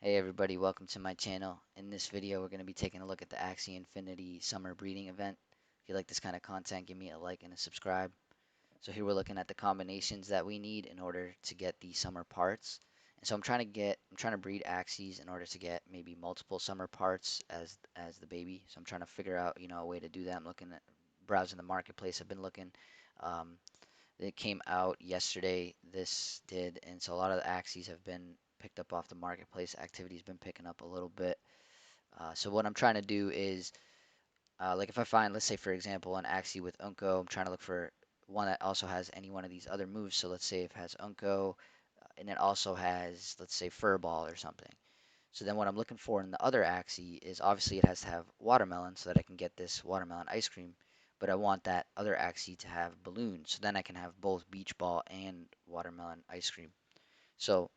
Hey everybody, welcome to my channel. In this video, we're going to be taking a look at the Axie Infinity Summer Breeding Event. If you like this kind of content, give me a like and a subscribe. So here we're looking at the combinations that we need in order to get the summer parts. And so I'm trying to breed Axies in order to get maybe multiple summer parts as the baby. So I'm trying to figure out, a way to do that. I'm looking at browsing the marketplace. I've been looking. Um, it came out yesterday. This did, and so a lot of the Axies have been picked up off the marketplace. Activity's been picking up a little bit. So what I'm trying to do is, like if I find, let's say for example, an Axie with Unco, I'm trying to look for one that also has any one of these other moves. So let's say if it has Unco, and it also has, let's say, Furball or something. So then what I'm looking for in the other Axie is obviously it has to have watermelon so that I can get this watermelon ice cream. But I want that other Axie to have balloon. So then I can have both beach ball and watermelon ice cream. So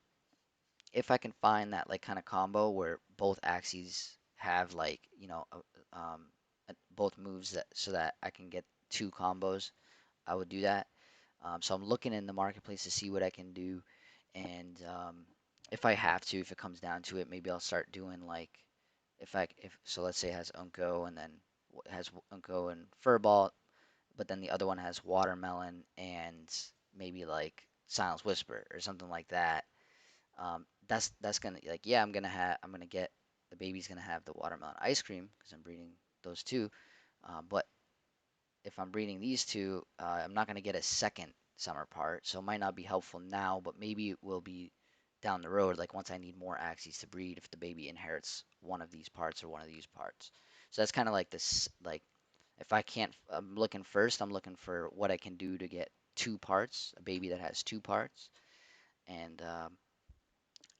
if I can find that like kind of combo where both Axies have like, both moves that so that I can get two combos, I would do that. So I'm looking in the marketplace to see what I can do, and if I have to, if it comes down to it, maybe I'll start doing like if so, let's say it has Unco and then it has Unco and Furball, but then the other one has Watermelon and maybe like Silence Whisper or something like that. That's gonna like yeah, I'm gonna get the baby's gonna have the watermelon ice cream because I'm breeding those two, but if I'm breeding these two, I'm not going to get a second summer part, so it might not be helpful now, but maybe it will be down the road, like once I need more Axies to breed, if the baby inherits one of these parts or one of these parts. So that's kind of like this, like if I can't, I'm looking first, I'm looking for what I can do to get two parts, a baby that has two parts, and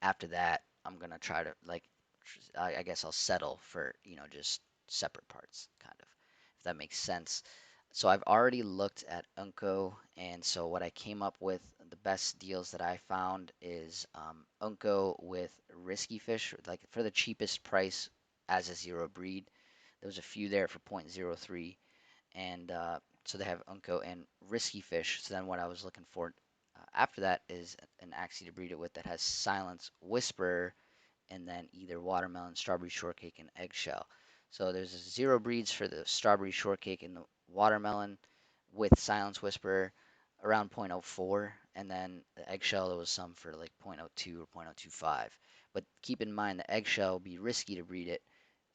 after that, I'm gonna try to like, I guess I'll settle for, just separate parts, kind of, if that makes sense. So I've already looked at Unco, and so what I came up with, the best deals that I found is Unco with Risky Fish, like for the cheapest price as a zero breed. There was a few there for 0.03, and so they have Unco and Risky Fish. So then what I was looking for after that is an Axie to breed it with that has Silence Whisperer and then either watermelon, strawberry shortcake, and eggshell. So there's zero breeds for the strawberry shortcake and the watermelon with Silence Whisperer around 0.04, and then the eggshell there was some for like 0.02 or 0.025. But keep in mind the eggshell will be risky to breed it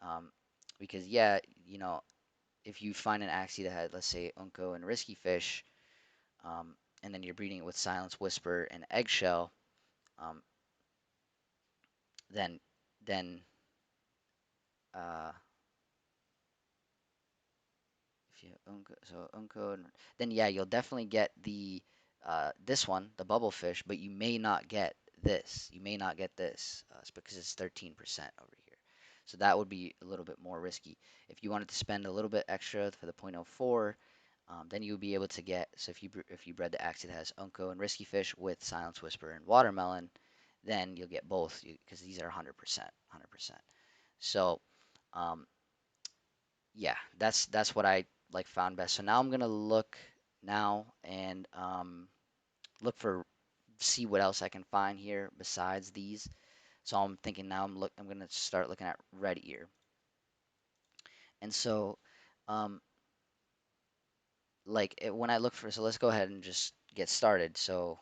um, because yeah, if you find an Axie that had, let's say, Unco and Risky Fish, and then you're breeding it with Silence Whisper and Eggshell, um, then then uh, if you have Unco, and then yeah, you'll definitely get the this one, the Bubble Fish, but you may not get this. You may not get this because it's 13% over here. So that would be a little bit more risky. If you wanted to spend a little bit extra for the zero point zero 0.04, then you would be able to get, so if you bred the Axie that has Unco and Risky Fish with Silence Whisper and Watermelon, then you'll get both because these are 100%, 100%. So, um, yeah, that's what I like found best. So now I'm gonna look now and look for see what else I can find here besides these. So I'm thinking now I'm gonna start looking at red ear. And so um, when I look for, so let's go ahead and just get started. So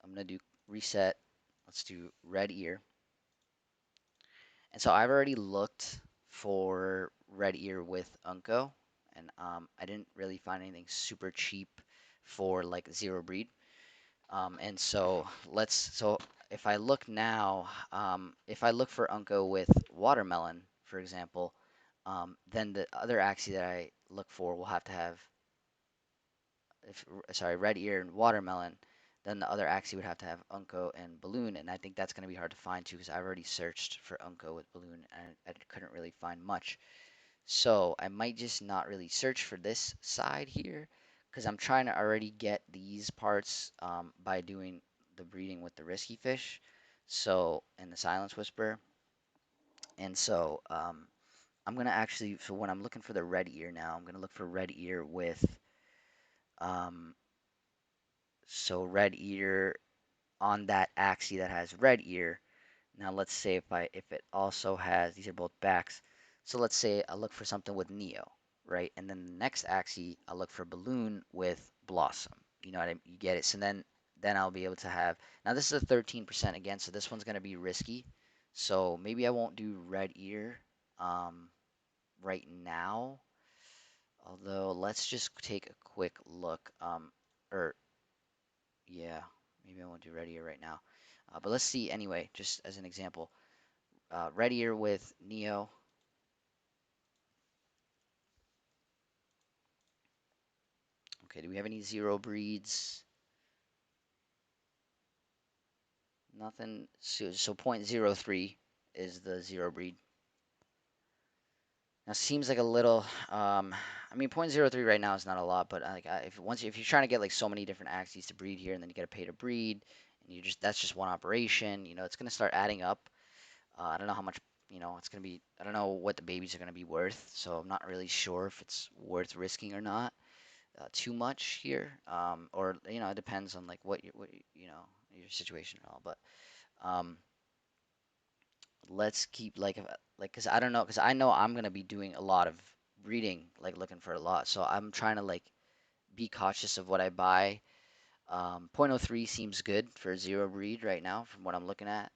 I'm gonna do reset. Let's do red ear. And so I've already looked for red ear with Unco, and I didn't really find anything super cheap for like zero breed. And so so if I look now, if I look for Unco with watermelon, for example, then the other Axie that I look for will have to have if sorry, red ear and watermelon, then the other Axie would have to have Unco and balloon, and I think that's going to be hard to find too because I've already searched for Unco with balloon and I couldn't really find much. So I might just not really search for this side here because I'm trying to already get these parts by doing the breeding with the risky fish, so and the silence whisper, and so I'm gonna actually so when I'm looking for the red ear now, I'm gonna look for red ear with um, so red ear on that axis that has red ear, Now let's say if it also has, these are both backs. So let's say I look for something with Neo, right? And then the next Axie, I look for Balloon with Blossom. You know what I mean? You get it. So then I'll be able to have, now this is a 13% again, so this one's going to be risky. So maybe I won't do Red Ear um, right now. Although let's just take a quick look. Or yeah, maybe I won't do Red Ear right now. But let's see anyway, just as an example. Red Ear with Neo. Okay, do we have any zero breeds? Nothing. So 0.03 is the zero breed. Now seems like a little. I mean 0.03 right now is not a lot, but like if you're trying to get like so many different Axies to breed here, and then you got to pay to breed, and you just that's just one operation. You know, it's gonna start adding up. I don't know how much. You know, it's gonna be. I don't know what the babies are gonna be worth, so I'm not really sure if it's worth risking or not. Too much here, or you know, it depends on like you know your situation and all. But um, let's keep like because I don't know because I know I'm gonna be doing a lot of breeding, like looking for a lot. So I'm trying to like be cautious of what I buy. zero point 0.03 seems good for zero breed right now from what I'm looking at.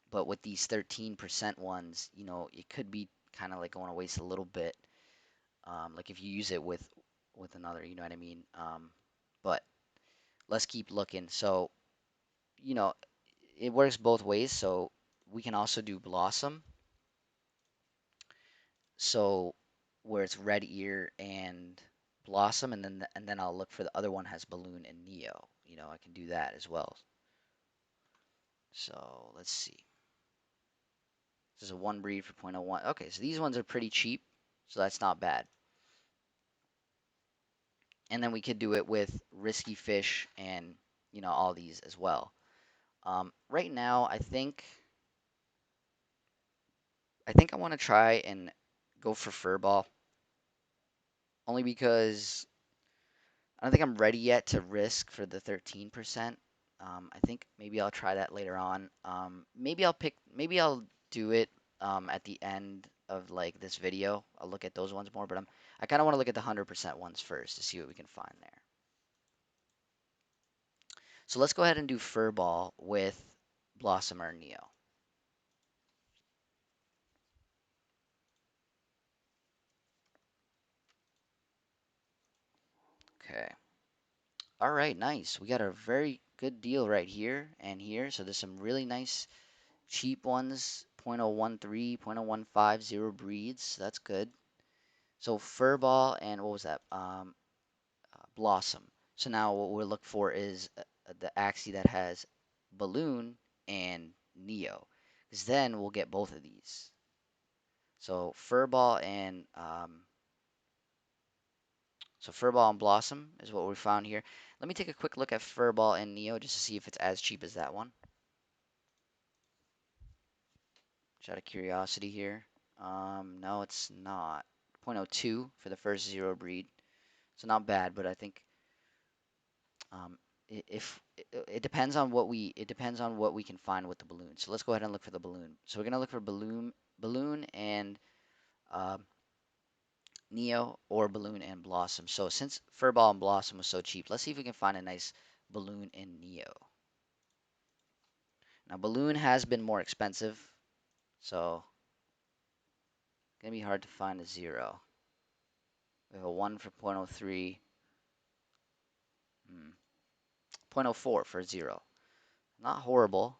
But with these 13% ones, you know, it could be kind of like going to waste a little bit. Like if you use it with another, you know what I mean? But let's keep looking. So, you know, it works both ways. So we can also do Blossom. So where it's Red Ear and Blossom, and then I'll look for the other one has Balloon and Neo. You know, I can do that as well. So let's see. This is a one breed for point oh 0.01. Okay, so these ones are pretty cheap, so that's not bad. And then we could do it with Risky Fish and you know all these as well. Right now, I think I want to try and go for Furball, only because I don't think I'm ready yet to risk for the 13%. I think maybe I'll try that later on. Maybe I'll do it at the end of like this video. I'll look at those ones more, but I kind of want to look at the 100% ones first to see what we can find there. So let's go ahead and do Furball with Blossom or Neo. Okay. All right, nice. We got a very good deal right here and here. So there's some really nice cheap ones, 0.013, 0.015, zero breeds. That's good. So Furball and what was that? Blossom. So now what we're looking for is the Axie that has Balloon and Neo. Because then we'll get both of these. So Furball and Blossom is what we found here. Let me take a quick look at Furball and Neo just to see if it's as cheap as that one. Just out of curiosity here. No, it's not. 0.02 for the first zero breed. So not bad, but I think um, if it depends on what we can find with the balloon. So let's go ahead and look for the balloon. So we're gonna look for balloon and um, Neo or balloon and Blossom. So since Furball and Blossom was so cheap, let's see if we can find a nice balloon in Neo. Now balloon has been more expensive, so it's gonna be hard to find a zero. We have a one for 0.03. Hmm. 0.04 for zero. Not horrible.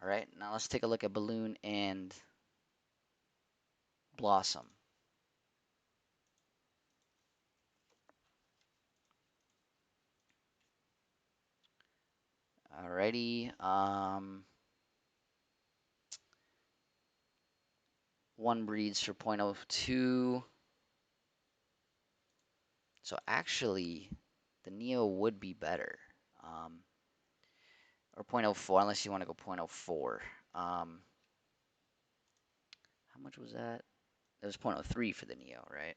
All right, now let's take a look at balloon and Blossom. Alrighty. One breeds for 0.02. So actually, the Neo would be better. Um, or 0.04, unless you want to go 0.04. How much was that? It was 0.03 for the Neo, right?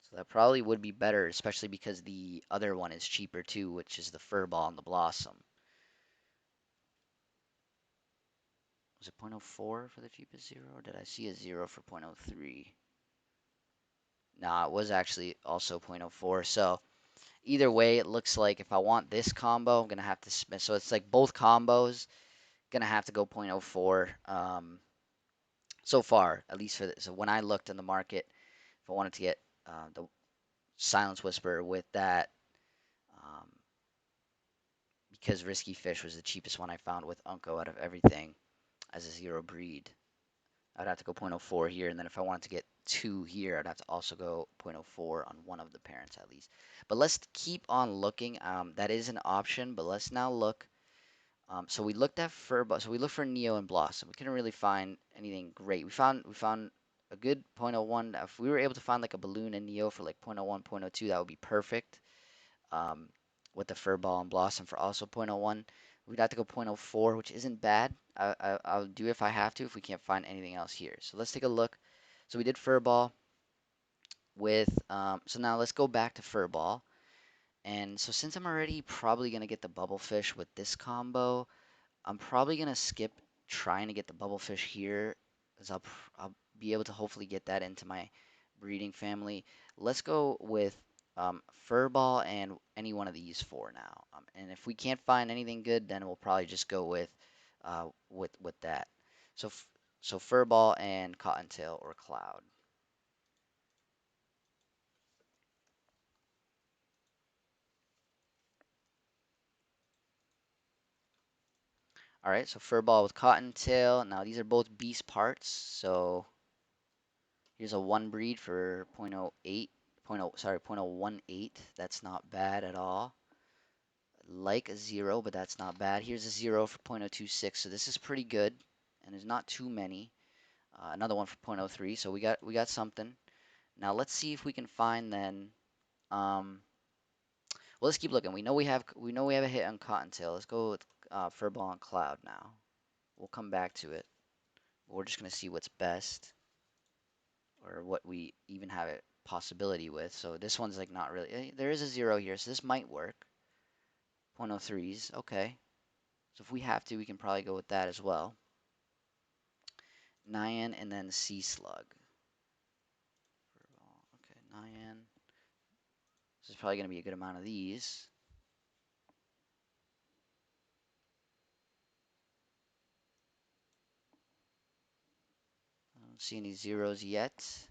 So that probably would be better, especially because the other one is cheaper too, which is the Furball and the Blossom. Was it 0.04 for the cheapest zero, or did I see a zero for 0.03? Nah, it was actually also 0.04. So either way, it looks like if I want this combo, I'm gonna have to spend. So it's like both combos gonna have to go 0.04. So far, at least for this. So when I looked in the market, if I wanted to get the Silence Whisper with that, um, because Risky Fish was the cheapest one I found with Unco out of everything as a zero breed, I'd have to go 0.04 here, and then if I wanted to get two here, I'd have to also go 0.04 on one of the parents at least. But let's keep on looking. That is an option, but let's now look. So we looked at Furbo, so we looked for Neo and Blossom. We couldn't really find anything great. We found a good 0.01. If we were able to find like a balloon and Neo for like 0.01, 0.02, that would be perfect. Um, with the Furball and Blossom for also 0.01. We'd have to go 0.04, which isn't bad. I'll do it if I have to, if we can't find anything else here. So let's take a look. So we did Furball with, so now let's go back to Furball. And so since I'm already probably going to get the Bubble Fish with this combo, I'm probably going to skip trying to get the Bubble Fish here, because I'll be able to hopefully get that into my breeding family. Let's go with Furball and any one of these four now. And if we can't find anything good, then we'll probably just go with that. So so Furball and Cottontail or Cloud. All right, so Furball with Cottontail. Now these are both beast parts. So here's a one breed for zero point zero 0.08, sorry, 0.018. That's not bad at all. Like a zero, but that's not bad. Here's a zero for 0.026, so this is pretty good, and there's not too many. Another one for 0.03, so we got something. Now let's see if we can find then. Well, let's keep looking. We know we have a hit on Cottontail. Let's go with Furball and Cloud now. We'll come back to it. We're just gonna see what's best, or what we even have a possibility with. So this one's like not really. There is a zero here, so this might work. 0.03s, okay. So if we have to, we can probably go with that as well. Nyan and then Sea Slug. Okay, Nyan. This is probably going to be a good amount of these. I don't see any zeros yet.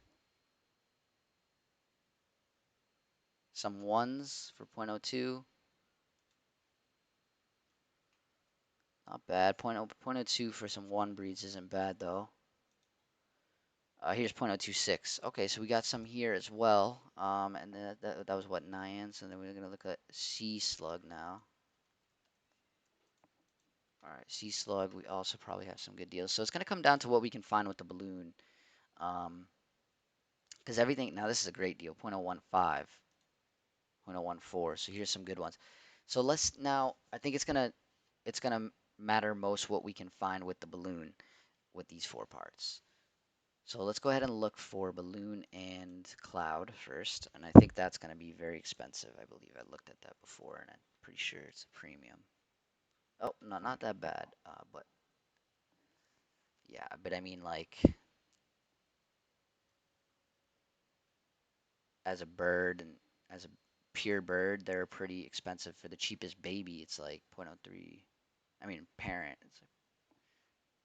Some ones for 0.02. Not bad. 0.02 for some one breeds isn't bad though. Here's 0.026. Okay, so we got some here as well. And then that was what, Nyans? And then we're gonna look at Sea Slug now. All right, Sea Slug. We also probably have some good deals. So it's gonna come down to what we can find with the balloon. Because everything now this is a great deal. 0.015, 0.014. So here's some good ones. So let's now. I think it's gonna matter most what we can find with the balloon with these four parts. So let's go ahead and look for balloon and cloud first, and I think that's going to be very expensive. I believe I looked at that before, and I'm pretty sure it's a premium. Oh, no, not that bad, but yeah, but I mean like as a bird and as a pure bird, they're pretty expensive. For the cheapest baby, it's like 0.03. I mean parent, it's like,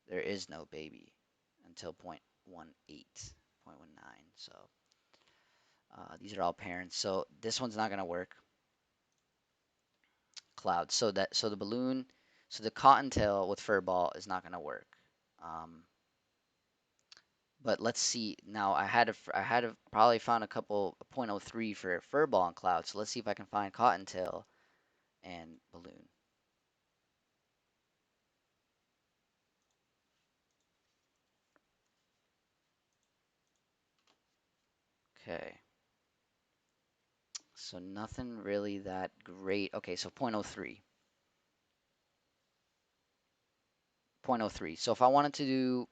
there is no baby until 0.18, 0.19. So these are all parents. So this one's not going to work. Cloud. So the balloon, so the cottontail with furball is not gonna work. Um, but let's see. Now I had probably found a couple 0.03 for furball and cloud. So let's see if I can find cottontail and balloon. Okay. So nothing really that great. Okay, so 0.03. 0.03. So if I wanted to do,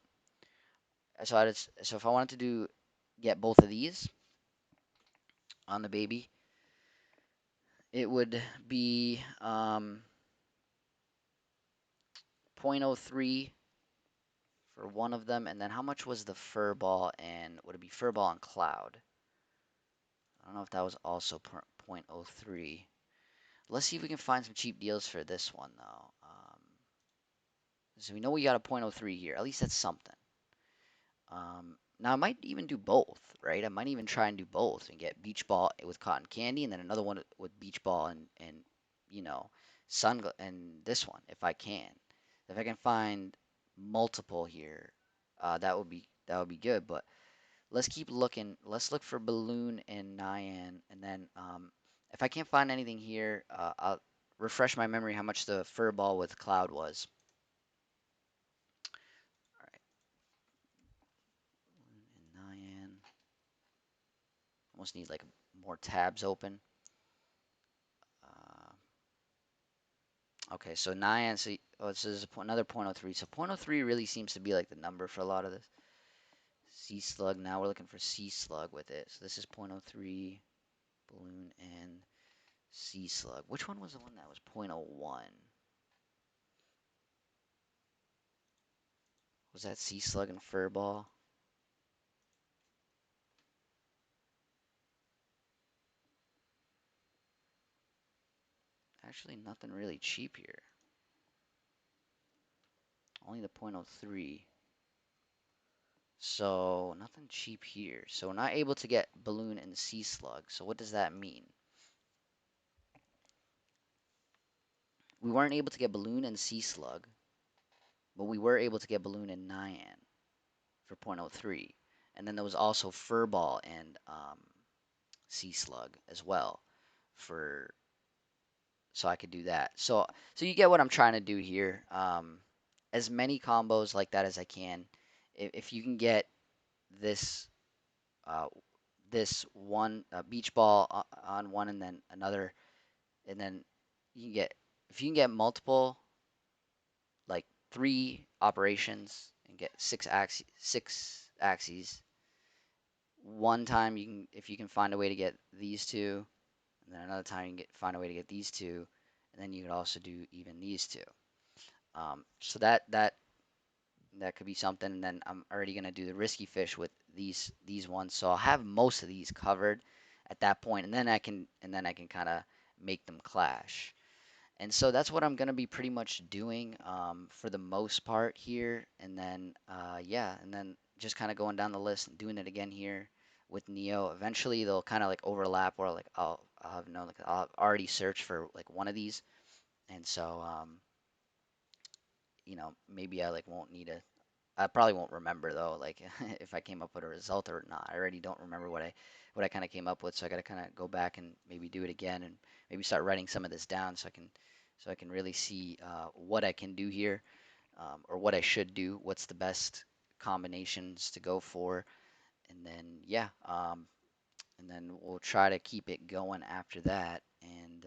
so if I wanted to do, get both of these on the baby, it would be 0.03 for one of them, and then how much was the fur ball and would it be fur ball and cloud? I don't know if that was also point oh 0.03. Let's see if we can find some cheap deals for this one though. So we know we got a point oh 0.03 here. At least that's something. Now I might even do both, right? I might even try and do both and get beach ball with cotton candy, and then another one with beach ball and you know and this one if I can. If I can find multiple here, that would be good. But let's keep looking. Let's look for balloon and Nyan, and then if I can't find anything here, I'll refresh my memory how much the fur ball with cloud was. All right, balloon and Nyan. Almost need like more tabs open. Uh, okay, so Nyan, so this is another point oh 0.03. So point oh 0.03 really seems to be like the number for a lot of this. Sea slug. Now we're looking for sea slug with it. So this is point oh 0.03 balloon and sea slug. Which one was the one that was point oh 0.01? Was that sea slug and fur ball? Actually, nothing really cheap here. Only the point oh 0.03. So nothing cheap here. So we're not able to get balloon and sea slug. So what does that mean? We weren't able to get balloon and sea slug, but we were able to get balloon and Nyan for point oh 0.03. And then there was also fur ball and sea slug as well for so I could do that. So you get what I'm trying to do here. As many combos like that as I can. If you can get this uh, this one beach ball on one and then another, and then you can get if you can get multiple like 3 operations and get six axes. One time you can if you can find a way to get these two, and then another time you can find a way to get these two, and then you could also do even these two. So that could be something. And then I'm already gonna do the risky fish with these ones, so I'll have most of these covered at that point, and then I can kind of make them clash. And so that's what I'm gonna be pretty much doing for the most part here. And then yeah, and then just kind of going down the list and doing it again here with Neo. Eventually they'll kind of like overlap, or like I'll have no like I'll already search for like one of these, and so maybe I like won't need a I probably won't remember though, like if I came up with a result or not. I already don't remember what I kind of came up with, so I got to kind of go back and maybe do it again and maybe start writing some of this down so I can really see what I can do here, or what I should do, what's the best combinations to go for, and then yeah, and then we'll try to keep it going after that. And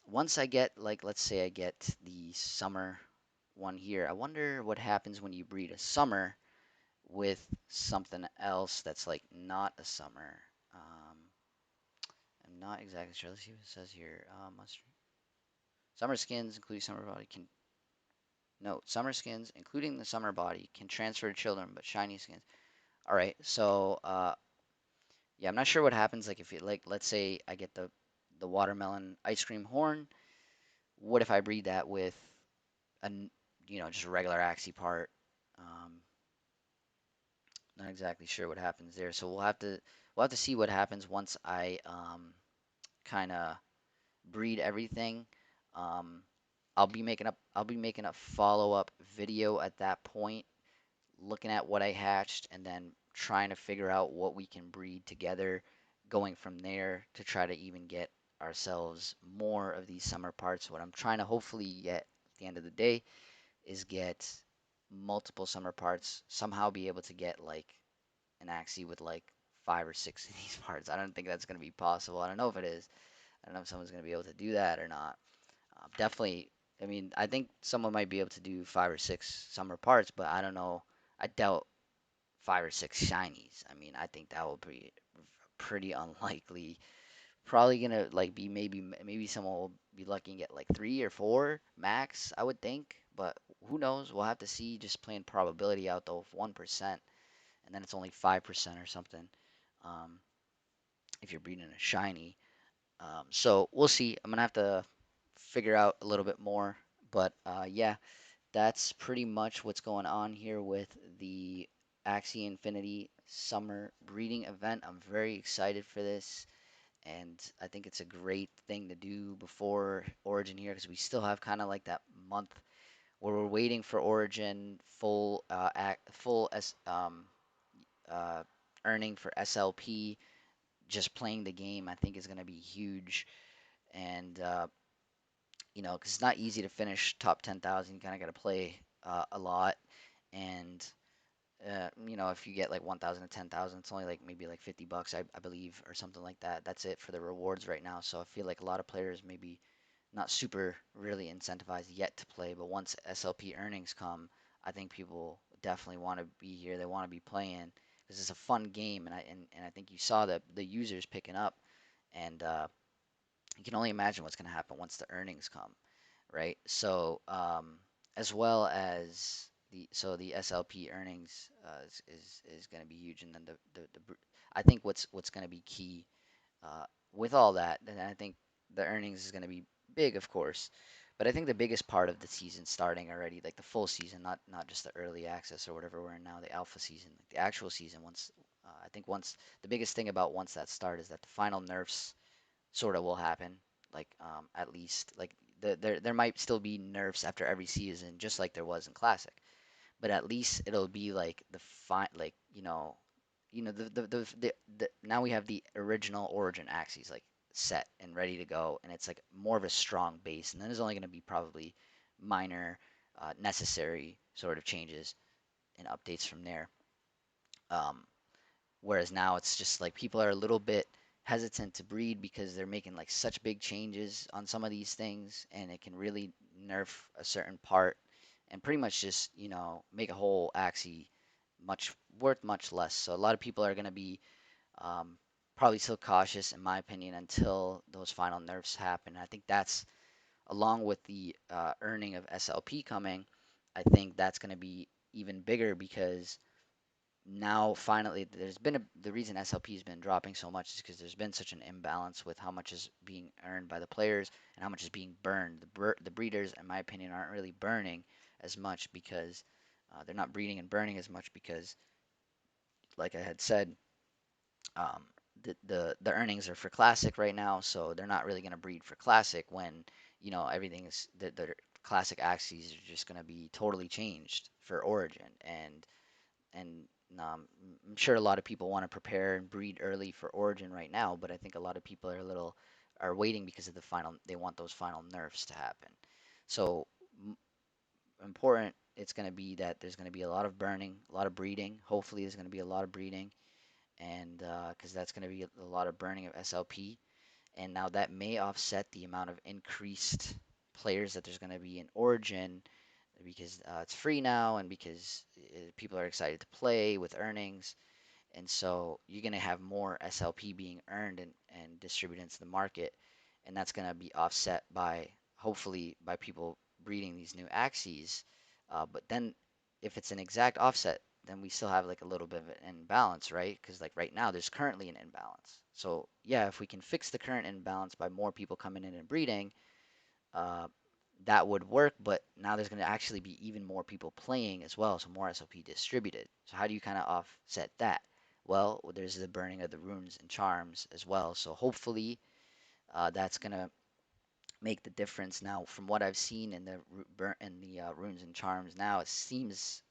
once I get like let's say I get the summer one here, I wonder what happens when you breed a summer with something else that's like not a summer. Um, I'm not exactly sure. Let's see what it says here. Summer skins, including summer body, can no summer skins, including the summer body, can transfer to children, but shiny skins. All right, so yeah, I'm not sure what happens. Like if you like, let's say I get the watermelon ice cream horn. What if I breed that with just a regular Axie part? Um, Not exactly sure what happens there. So we'll have to see what happens once I kind of breed everything. Um, I'll be making a follow-up video at that point, looking at what I hatched and then trying to figure out what we can breed together, going from there to try to even get ourselves more of these summer parts. What I'm trying to hopefully get at the end of the day is get multiple summer parts, somehow be able to get like an Axie with like 5 or 6 of these parts. I don't think that's going to be possible. I don't know if it is. I don't know if someone's going to be able to do that or not. Definitely, I mean, I think someone might be able to do 5 or 6 summer parts, but I don't know. I doubt 5 or 6 shinies. I mean, I think that will be pretty unlikely. Probably gonna like be maybe someone will be lucky and get like 3 or 4 max, I would think. But who knows? We'll have to see. Just playing probability out though of 1%, and then it's only 5% or something. Um, if you're breeding a shiny. So we'll see. I'm gonna have to figure out a little bit more. But yeah, that's pretty much what's going on here with the Axie Infinity Summer Breeding event. I'm very excited for this, and I think it's a great thing to do before Origin here because we still have kind of like that month where we're waiting for Origin full uh, earning for SLP. Just playing the game, I think, is going to be huge, and because it's not easy to finish top 10,000. You kind of got to play a lot, and if you get like 1,000 to 10,000, it's only like maybe like $50, I believe, or something like that. That's it for the rewards right now. So I feel like a lot of players maybe not super really incentivized yet to play, but once SLP earnings come, I think people definitely want to be here. They want to be playing because it's a fun game, and I think you saw the users picking up, and you can only imagine what's going to happen once the earnings come, right? So as well as the SLP earnings is going to be huge, and then I think what's going to be key with all that, and I think the earnings is going to be big, of course, but I think the biggest part of the season starting already, like the full season, not just the early access or whatever we're in now, the alpha season, like the actual season. I think once the biggest thing about once that start is that the final nerfs sort of will happen. Like at least like there might still be nerfs after every season, just like there was in Classic. But at least it'll be like the fine, like the now we have the original Origin Axes like set and ready to go, and it's like more of a strong base. And then there's only going to be probably minor, necessary sort of changes and updates from there. Um, Whereas now it's just like people are a little bit hesitant to breed because they're making like such big changes on some of these things, and it can really nerf a certain part and pretty much just, make a whole Axie much less. So a lot of people are going to be um, probably still cautious, in my opinion, until those final nerfs happen. I think that's along with the earning of SLP coming. I think that's going to be even bigger because now finally the reason SLP has been dropping so much is because there's been such an imbalance with how much is being earned by the players and how much is being burned. The breeders, in my opinion, aren't really burning as much because they're not breeding and burning as much because, like I had said, um, the earnings are for Classic right now, so they're not really going to breed for Classic when everything's the Classic axes are just going to be totally changed for Origin and I'm sure a lot of people want to prepare and breed early for Origin right now, but I think a lot of people are waiting because of they want those final nerfs to happen. So important it's going to be that there's going to be a lot of burning, a lot of breeding. Hopefully there's going to be a lot of breeding and because that's going to be a lot of burning of SLP. And now that may offset the amount of increased players that there's going to be in Origin because it's free now and because people are excited to play with earnings. And so you're going to have more SLP being earned and distributed into the market. And that's going to be offset by, hopefully, by people breeding these new axes. But then if it's an exact offset, then we still have like a little bit of an imbalance, right? Because like right now, there's currently an imbalance. So yeah, if we can fix the current imbalance by more people coming in and breeding, uh, that would work, but now there's going to actually be even more people playing as well, so more SOP distributed. So how do you kind of offset that? Well, there's the burning of the runes and charms as well. So hopefully that's going to make the difference. Now, from what I've seen in the runes and charms now, it seems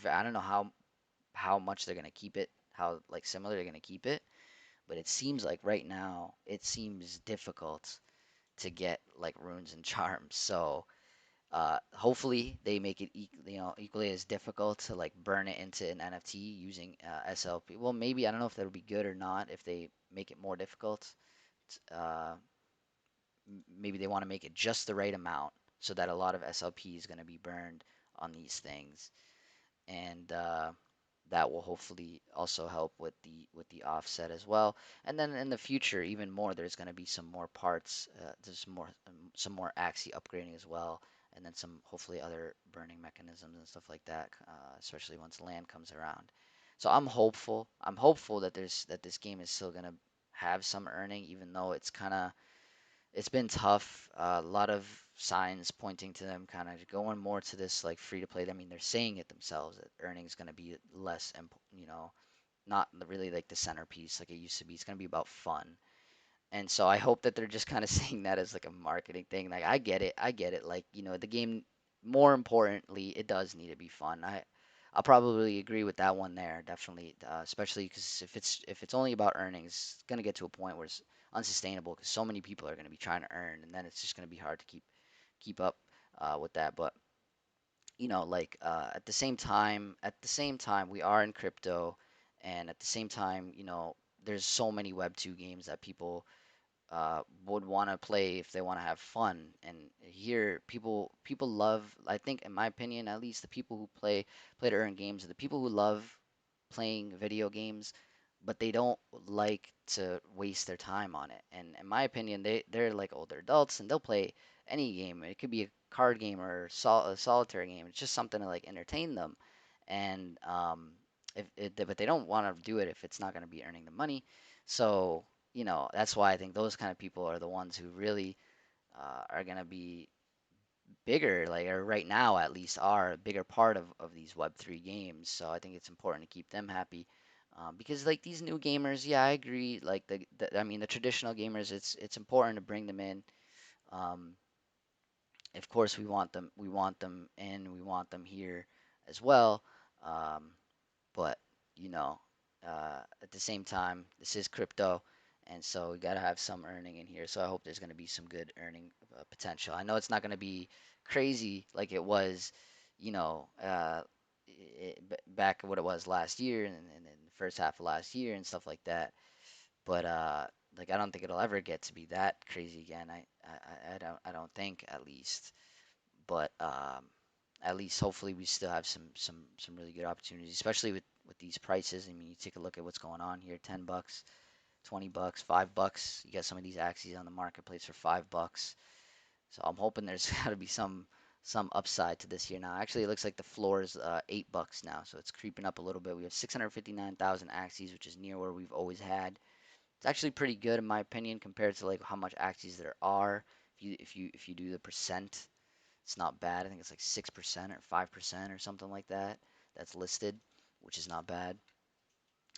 I don't know how much they're going to keep it, how like similar they're going to keep it, but it seems like right now it seems difficult to get like runes and charms. So hopefully they make it equally as difficult to like burn it into an NFT using SLP. Well, maybe I don't know if that'll be good or not if they make it more difficult. Uh, Maybe they want to make it just the right amount so that a lot of SLP is going to be burned on these things, and that will hopefully also help with the offset as well. And then in the future, even more, there's going to be some more parts. There's some more Axie upgrading as well, and then some hopefully other burning mechanisms and stuff like that, especially once land comes around. So I'm hopeful. I'm hopeful that this game is still gonna have some earning, even though it's been tough. A lot of signs pointing to them kind of going more to this like free to play. I mean, they're saying it themselves that earning is gonna be less, not really like the centerpiece like it used to be. It's gonna be about fun. And so I hope that they're just kind of saying that as like a marketing thing. Like I get it, I get it. Like, the game, more importantly, it does need to be fun. I'll probably agree with that one there, definitely, especially because if it's only about earnings, it's gonna get to a point where it's unsustainable because so many people are gonna be trying to earn, and then it's just gonna be hard to keep up with that. But like at the same time, we are in crypto, and at the same time, there's so many Web 2 games that people would want to play if they want to have fun. And here, people love. I think, in my opinion, at least, the people who play to earn games are the people who love playing video games, but they don't like to waste their time on it. And in my opinion, they're like older adults and they'll play any game. It could be a card game or a solitaire game. It's just something to like entertain them. And but they don't want to do it if it's not going to be earning the money. So that's why I think those kind of people are the ones who really are going to be bigger, like, or right now at least are a bigger part of these Web3 games. So I think it's important to keep them happy. Because like these new gamers, yeah, I agree. Like I mean, the traditional gamers, it's important to bring them in. Um, of course, we want them in, we want them here as well. Um, but you know, at the same time, this is crypto, and so we got to have some earning in here. So I hope there's going to be some good earning potential. I know it's not going to be crazy like it was, you know, back what it was last year and then the first half of last year and stuff like that. But like I don't think it'll ever get to be that crazy again. I don't think, at least. But at least hopefully we still have some really good opportunities, especially with these prices. I mean, you take a look at what's going on here: $10, $20, $5. You got some of these Axies on the marketplace for $5. So I'm hoping there's got to be some upside to this here now. Actually, it looks like the floor is $8 now, so it's creeping up a little bit. We have 659,000 Axies, which is near where we've always had. It's actually pretty good in my opinion compared to like how much Axies there are. If you do the percent, it's not bad. I think it's like 6% or 5% or something like that that's listed, which is not bad.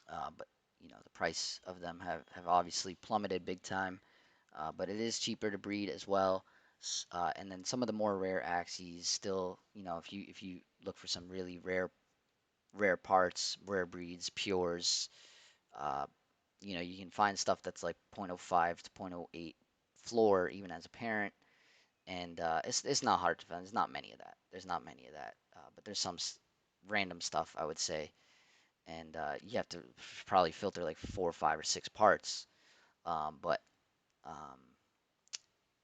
But the price of them have obviously plummeted big time. But it is cheaper to breed as well. And then some of the more rare axes still, if you look for some really rare parts, rare breeds, pures, uh, you can find stuff that's like 0.05 to 0.08 floor even as a parent, and it's not hard to find. There's not many of that. There's not many of that, but there's some random stuff I would say, and you have to probably filter like 4, 5, or 6 parts. But um,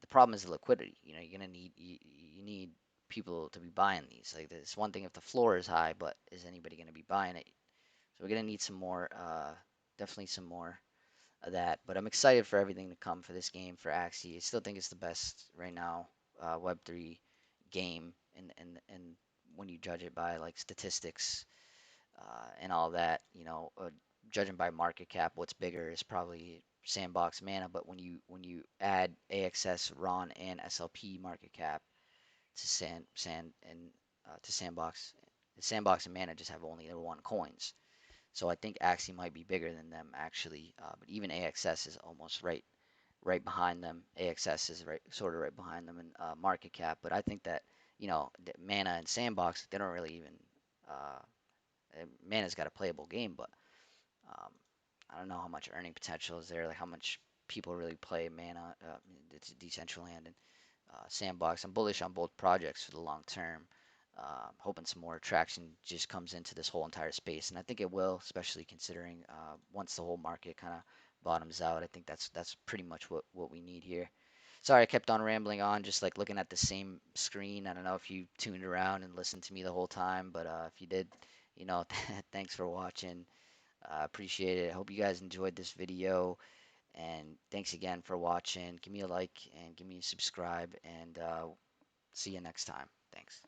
the problem is the liquidity. You're gonna you need people to be buying these. Like, it's one thing if the floor is high, but is anybody gonna be buying it? So we're gonna need some more, definitely some more of that. But I'm excited for everything to come for this game for Axie. I still think it's the best right now Web3 game, and when you judge it by like statistics and all that, judging by market cap, what's bigger is probably Sandbox Mana. But when you add AXS, RON, and SLP market cap to Sandbox, Sandbox and Mana just have only their one coins. So I think Axie might be bigger than them actually, but even AXS is almost right behind them. AXS is sort of right behind them in market cap. But I think that Mana and Sandbox, they don't really even. Uh, Mana's got a playable game, but um, I don't know how much earning potential is there. Like how much people really play Mana. It's Decentraland and Sandbox. I'm bullish on both projects for the long term. Hoping some more traction just comes into this whole entire space, and I think it will, especially considering once the whole market kind of bottoms out. I think that's pretty much what we need here. Sorry, I kept on rambling on, just like looking at the same screen. I don't know if you tuned around and listened to me the whole time, but if you did, thanks for watching. Appreciate it. I hope you guys enjoyed this video, and thanks again for watching. Give me a like and give me a subscribe, and See you next time. Thanks.